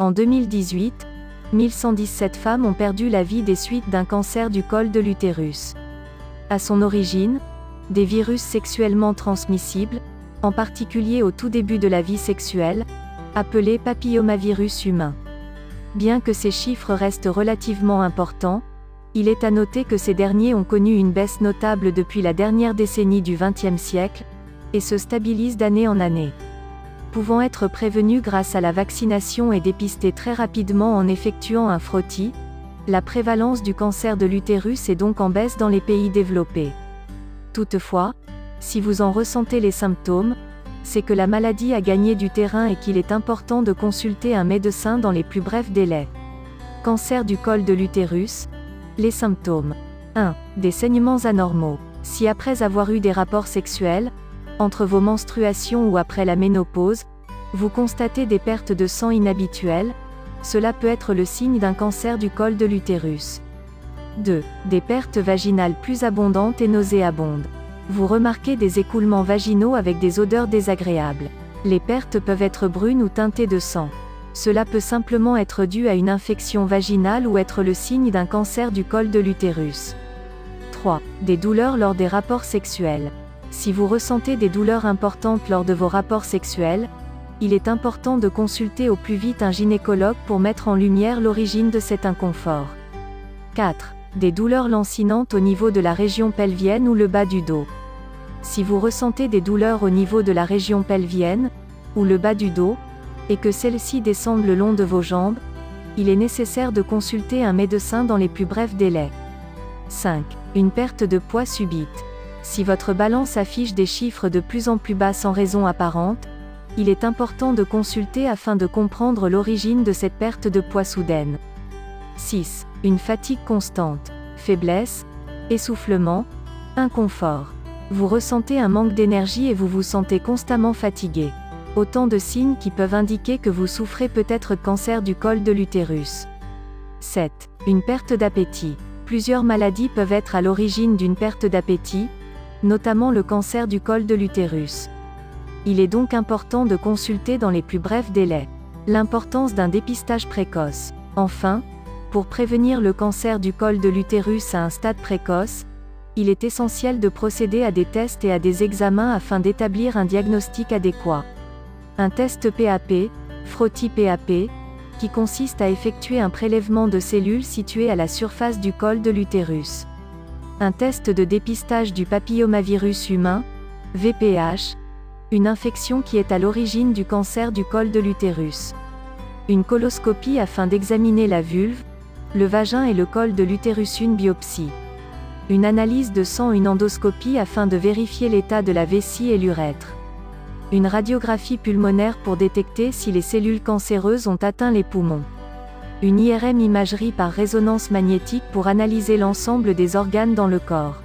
En 2018, 1117 femmes ont perdu la vie des suites d'un cancer du col de l'utérus. À son origine, des virus sexuellement transmissibles, en particulier au tout début de la vie sexuelle, appelés papillomavirus humains. Bien que ces chiffres restent relativement importants, il est à noter que ces derniers ont connu une baisse notable depuis la dernière décennie du XXe siècle, et se stabilisent d'année en année. Pouvant être prévenus grâce à la vaccination et dépistés très rapidement en effectuant un frottis, la prévalence du cancer de l'utérus est donc en baisse dans les pays développés. Toutefois, si vous en ressentez les symptômes, c'est que la maladie a gagné du terrain et qu'il est important de consulter un médecin dans les plus brefs délais. Cancer du col de l'utérus. Les symptômes. 1. Des saignements anormaux. Si après avoir eu des rapports sexuels, entre vos menstruations ou après la ménopause, vous constatez des pertes de sang inhabituelles, cela peut être le signe d'un cancer du col de l'utérus. 2. Des pertes vaginales plus abondantes et nauséabondes. Vous remarquez des écoulements vaginaux avec des odeurs désagréables. Les pertes peuvent être brunes ou teintées de sang. Cela peut simplement être dû à une infection vaginale ou être le signe d'un cancer du col de l'utérus. 3. Des douleurs lors des rapports sexuels. Si vous ressentez des douleurs importantes lors de vos rapports sexuels, il est important de consulter au plus vite un gynécologue pour mettre en lumière l'origine de cet inconfort. 4. Des douleurs lancinantes au niveau de la région pelvienne ou le bas du dos. Si vous ressentez des douleurs au niveau de la région pelvienne, ou le bas du dos, et que celles-ci descendent le long de vos jambes, il est nécessaire de consulter un médecin dans les plus brefs délais. 5. Une perte de poids subite. Si votre balance affiche des chiffres de plus en plus bas sans raison apparente, il est important de consulter afin de comprendre l'origine de cette perte de poids soudaine. 6. Une fatigue constante. Faiblesse, essoufflement, inconfort. Vous ressentez un manque d'énergie et vous vous sentez constamment fatigué. Autant de signes qui peuvent indiquer que vous souffrez peut-être de cancer du col de l'utérus. 7. Une perte d'appétit. Plusieurs maladies peuvent être à l'origine d'une perte d'appétit, notamment le cancer du col de l'utérus. Il est donc important de consulter dans les plus brefs délais. L'importance d'un dépistage précoce. Enfin, pour prévenir le cancer du col de l'utérus à un stade précoce, il est essentiel de procéder à des tests et à des examens afin d'établir un diagnostic adéquat. Un test PAP, frottis PAP, qui consiste à effectuer un prélèvement de cellules situées à la surface du col de l'utérus. Un test de dépistage du papillomavirus humain, VPH, une infection qui est à l'origine du cancer du col de l'utérus. Une coloscopie afin d'examiner la vulve, le vagin et le col de l'utérus, une biopsie. Une analyse de sang, une endoscopie afin de vérifier l'état de la vessie et l'urètre. Une radiographie pulmonaire pour détecter si les cellules cancéreuses ont atteint les poumons. Une IRM, imagerie par résonance magnétique pour analyser l'ensemble des organes dans le corps.